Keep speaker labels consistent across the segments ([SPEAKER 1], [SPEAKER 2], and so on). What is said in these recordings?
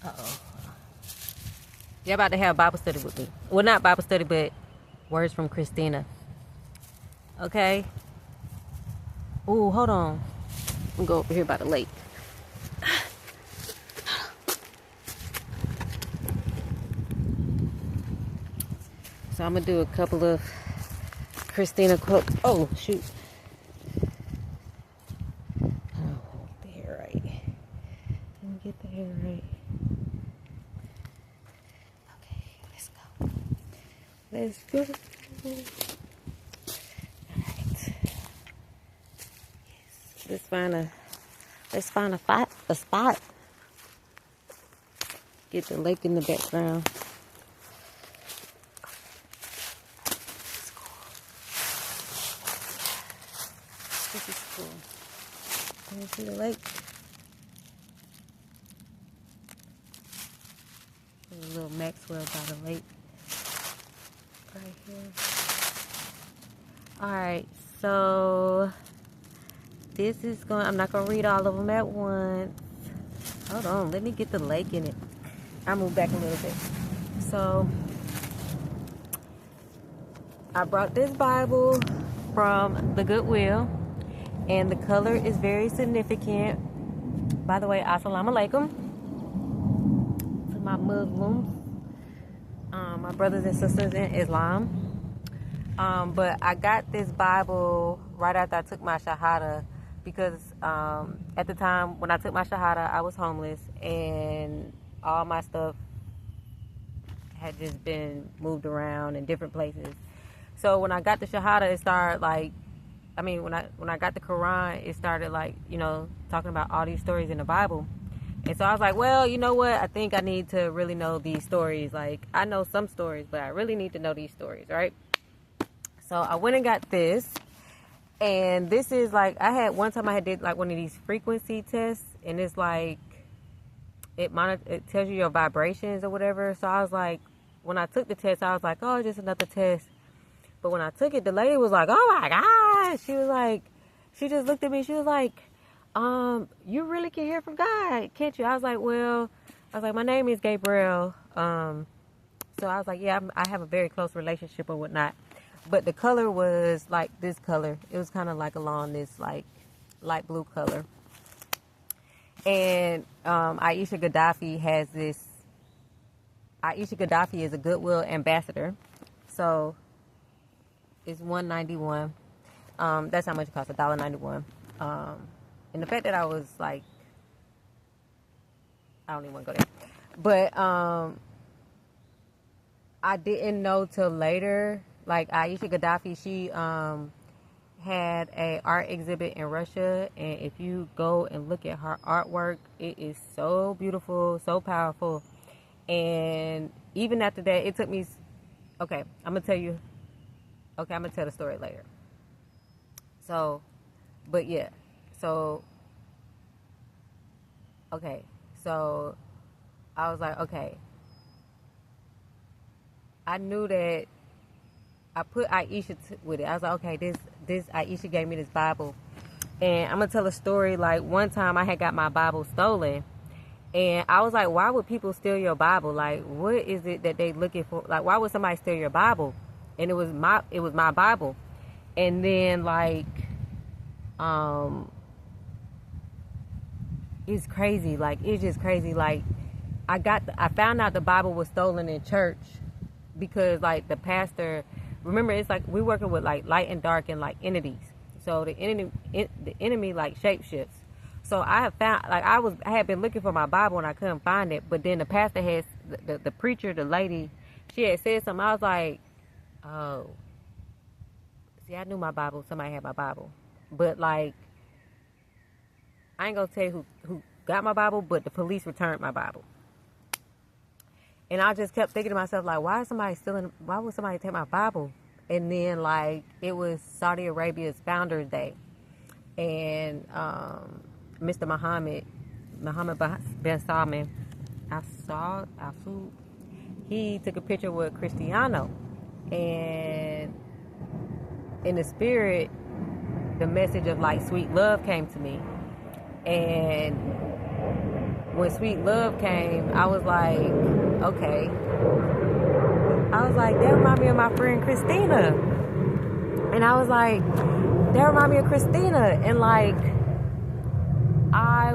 [SPEAKER 1] Uh-oh. You're about to have Bible study with me. Well, not Bible study, but words from Christina. Okay? Ooh, hold on. I'm going to go over here by the lake. So I'm going to do a couple of Christina quotes. Oh, shoot. Oh, let me get the hair right. Let me get the hair right. Okay, let's go. Let's go. Alright. Yes. Let's find a spot. Get the lake in the background. This is cool. Can you see the lake? There's a little Maxwell by the lake. Right here. Alright, so this is I'm not going to read all of them at once. Hold on, let me get the lake in it. I'll move back a little bit. So, I brought this Bible from the Goodwill, and the color is very significant. By the way, assalamu alaikum to my Muslims, my brothers and sisters in Islam. But I got this Bible right after I took my Shahada because at the time when I took my Shahada, I was homeless and all my stuff had just been moved around in different places. So when I got the Shahada, it started when I got the Quran, it started talking about all these stories in the Bible. And so I was like, well, you know what? I think I need to really know these stories. Like, I know some stories, but I really need to know these stories, right? So I went and got this. And this is one time I did one of these frequency tests. And it's it tells you your vibrations or whatever. So I was like, when I took the test, I was like, oh, just another test. But when I took it, the lady was like, oh my God. She was like, she just looked at me. She was like, you really can hear from God, can't you? I was like, my name is Gabriel. So I was like, yeah, I have a very close relationship or whatnot. But the color was like this color. It was kind of like along this light blue color. And Aisha Gaddafi has this. Aisha Gaddafi is a Goodwill ambassador. So it's $1.91. That's how much it costs, $1.91. And the fact that I was like, I don't even want to go there. But I didn't know till later. Like Aisha Gaddafi, she had a art exhibit in Russia, and if you go and look at her artwork, it is so beautiful, so powerful. And even after that, it took me. Okay, I'm gonna tell the story later. So, but yeah, so okay, so I was like, okay, I knew that. I put Aisha with it. I was like, okay, this Aisha gave me this Bible. And I'm going to tell a story. Like, one time I had got my Bible stolen. And I was like, why would people steal your Bible? Like, what is it that they looking for? Like, why would somebody steal your Bible? And it was my Bible. And then, it's crazy. Like, it's just crazy. Like, I found out the Bible was stolen in church because, the pastor... Remember, it's we working with light and dark and entities. So the enemy shapeshifts. So I have found I had been looking for my Bible and I couldn't find it. But then the pastor has the preacher, the lady, she had said something. I was like, oh, see, I knew my Bible. Somebody had my Bible, but I ain't gonna tell you who got my Bible, but the police returned my Bible. And I just kept thinking to myself, why would somebody take my Bible? And then, it was Saudi Arabia's Founders Day. And Mr. Mohammed bin Salman, he took a picture with Cristiano. And in the spirit, the message of, sweet love came to me. And when Sweet Love came, I was like, okay. I was like, that remind me of my friend Christina. And I was like, that remind me of Christina. And like, I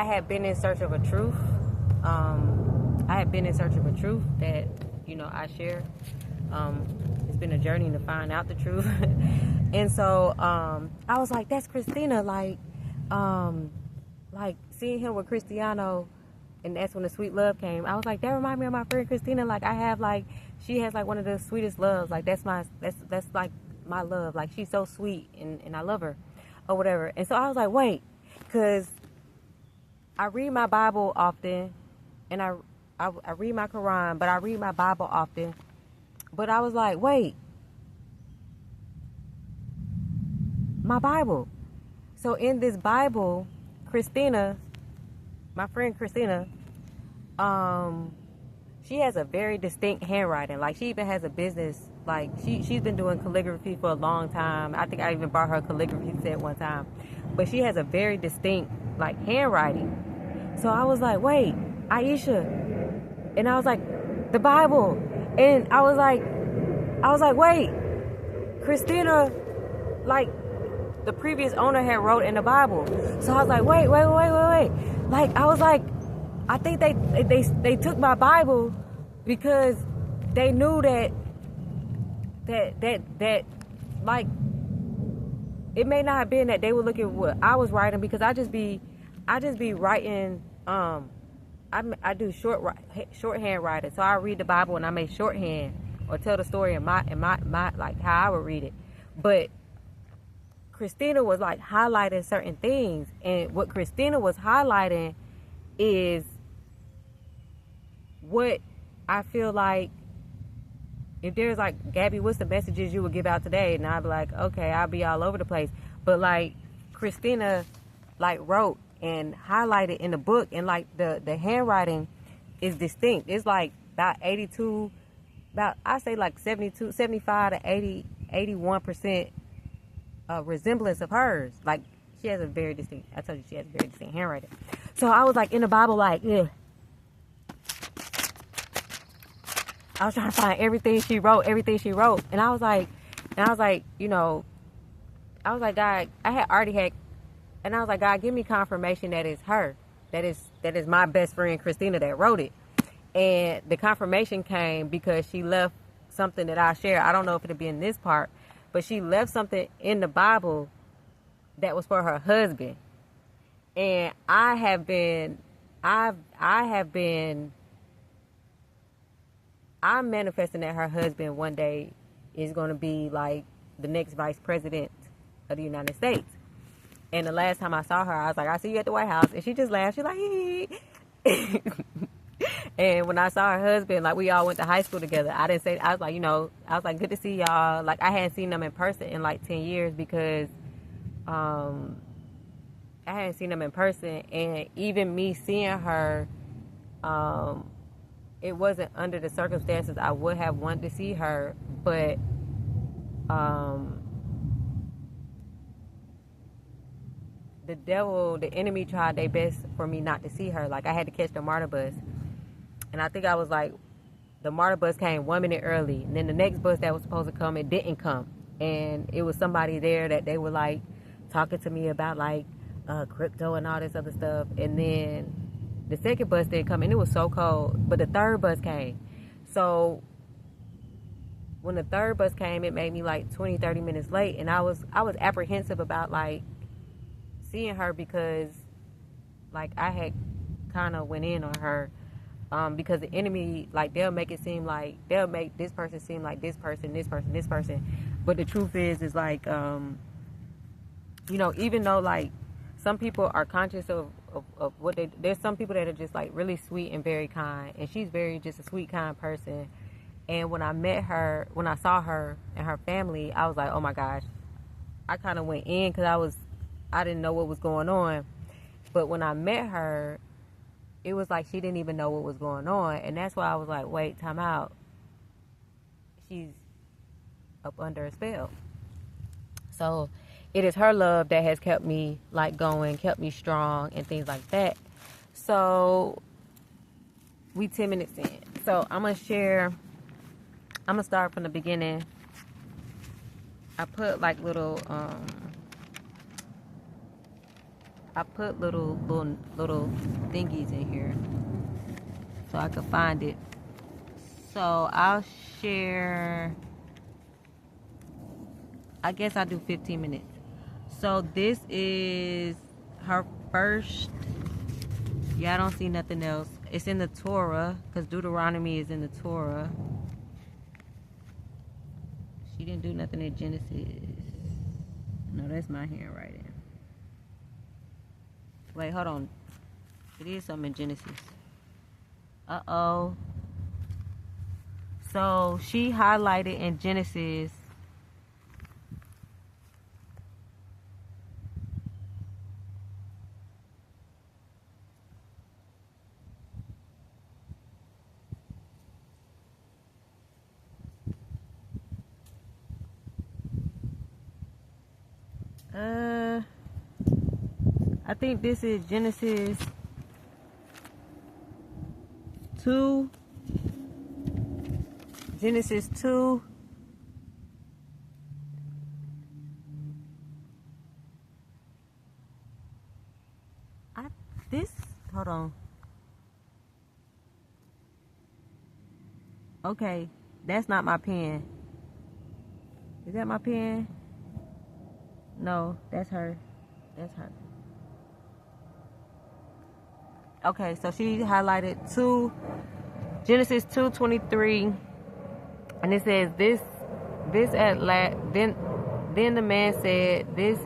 [SPEAKER 1] had been in search of a truth. I had been in search of a truth that, you know, I share. It's been a journey to find out the truth. And so, I was like, that's Christina. Like seeing him with Cristiano, and that's when the Sweet Love came. I was like, that remind me of my friend Christina. Like, I have like, she has like one of the sweetest loves. Like, that's like my love. Like, she's so sweet, and I love her, or whatever. And so I was like, wait, because I read my Bible often, and I read my Quran, but I read my Bible often. But I was like, wait, my Bible. So in this Bible, Christina, my friend Christina, she has a very distinct handwriting. Like, she even has a business. Like, she's been doing calligraphy for a long time. I think I even bought her a calligraphy set one time. But she has a very distinct, like, handwriting. So I was like, wait, Aisha. And I was like, the Bible. And I was like, wait, Christina, like, the previous owner had wrote in the Bible. So I was like, wait. Like, I was like, I think they took my Bible because they knew that like, it may not have been that they would look at what I was writing, because I just be writing. I do shorthand writing. So I read the Bible and I make shorthand or tell the story in my like how I would read it. But Christina was like highlighting certain things, and what Christina was highlighting is what I feel like, if there's like, Gabby, what's the messages you would give out today? And I'd be like, okay, I'll be all over the place. But like, Christina like wrote and highlighted in the book, and like the handwriting is distinct. It's like about 82, about, I say like 72, 75 to 80, 81% resemblance of hers. Like, she has a very distinct, I told you she has a very distinct handwriting. So I was like in the Bible, like, yeah. I was trying to find everything she wrote. And I was like, you know, I was like, God, and I was like, God, give me confirmation that it's her. That is my best friend, Christina, that wrote it. And the confirmation came because she left something that I share. I don't know if it'll be in this part, but she left something in the Bible that was for her husband. And I'm manifesting that her husband one day is going to be like the next vice president of the United States. And the last time I saw her, I was like, I see you at the White House. And she just laughed. She's like, hee. And when I saw her husband, like, we all went to high school together. I was like, you know, good to see y'all. Like, I hadn't seen them in person in like 10 years because I hadn't seen them in person. And even me seeing her, it wasn't under the circumstances I would have wanted to see her. But the enemy tried their best for me not to see her. Like, I had to catch the MARTA bus. And I think I was like, the MARTA bus came 1 minute early. And then the next bus that was supposed to come, it didn't come. And it was somebody there that they were like talking to me about like crypto and all this other stuff. And then the second bus didn't come, and it was so cold. But the third bus came. So when the third bus came, it made me like 20, 30 minutes late. And I was apprehensive about like seeing her, because like I had kind of went in on her, because the enemy, like, they'll make this person seem like this person. But the truth is like, you know, even though like some people are conscious of what there's some people that are just like really sweet and very kind, and she's very just a sweet, kind person. And when I saw her and her family, I was like, oh my gosh. I kind of went in because I didn't know what was going on. But when I met her, it was like she didn't even know what was going on. And that's why I was like, wait, time out. She's up under a spell. So it is her love that has kept me like going, kept me strong and things like that. So we 10 minutes in. So I'm going to start from the beginning. I put like little little thingies in here so I could find it. So I'll share, I guess I'll do 15 minutes. So this is her first, I don't see nothing else. It's in the Torah, because Deuteronomy is in the Torah. She didn't do nothing in Genesis. No, that's my handwriting. Wait, hold on. It is something in Genesis. Uh-oh. So she highlighted in Genesis. I think this is Genesis 2. Genesis 2. Hold on. Okay, that's not my pen. Is that my pen? No, that's her. That's her. Okay, so she highlighted Genesis 2:23, and it says this at last. Then the man said, This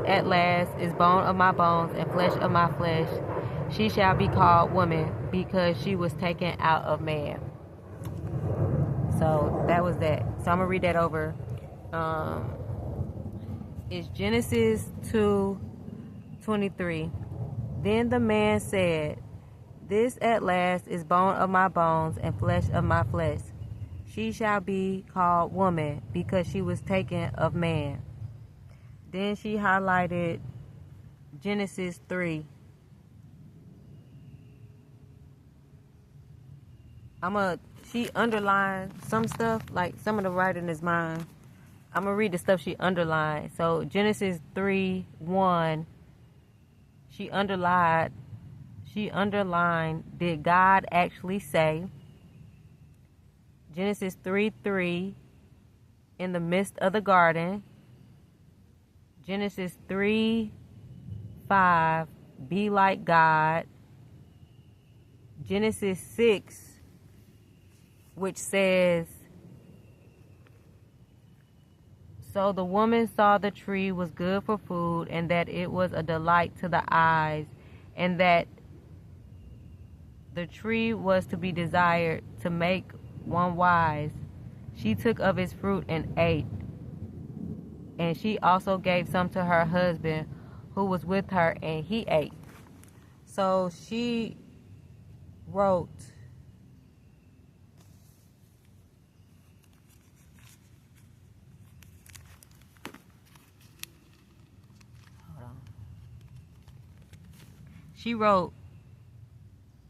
[SPEAKER 1] at last is bone of my bones and flesh of my flesh. She shall be called woman, because she was taken out of man. So that was that. So I'm gonna read that over. It's Genesis 2:23. Then the man said, This at last is bone of my bones and flesh of my flesh. She shall be called woman, because she was taken of man. Then she highlighted Genesis 3. She underlined some stuff, like some of the writing is mine. I'm going to read the stuff she underlined. So Genesis 3:1, she underlined, did God actually say? Genesis 3:3, in the midst of the garden. Genesis 3:5, be like God. Genesis 6, which says, So the woman saw the tree was good for food, and that it was a delight to the eyes, and that the tree was to be desired to make one wise. She took of its fruit and ate. And she also gave some to her husband who was with her, and he ate. So she wrote,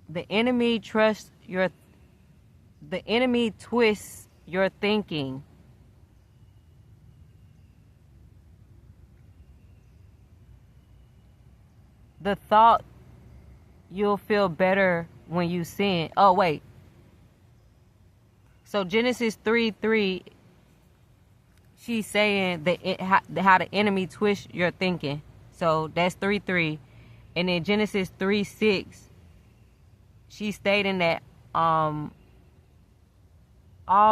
[SPEAKER 1] the enemy twists your thinking. The thought you'll feel better when you sin. Oh, wait. So Genesis 3:3, she's saying how the enemy twists your thinking. So that's 3:3. And then Genesis 3:6, she's stating that all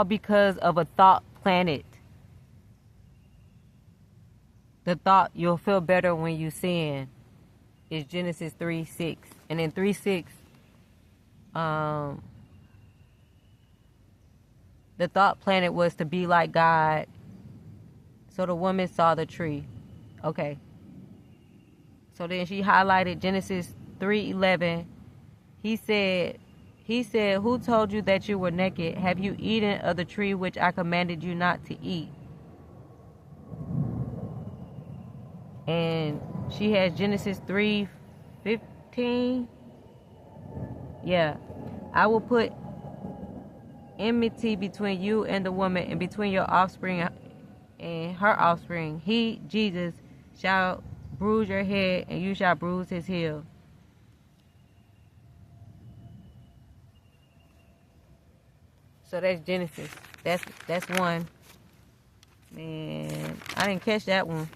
[SPEAKER 1] because of a thought planted. The thought you'll feel better when you sin is Genesis 3:6. And then 3:6, the thought planet was to be like God. So the woman saw the tree. Okay. So then she highlighted Genesis 3:11. He said, who told you that you were naked? Have you eaten of the tree which I commanded you not to eat? And she has Genesis 3:15. Yeah. I will put enmity between you and the woman, and between your offspring and her offspring. He, Jesus, shall bruise your head, and you shall bruise his heel. So that's Genesis. That's one. Man, I didn't catch that one.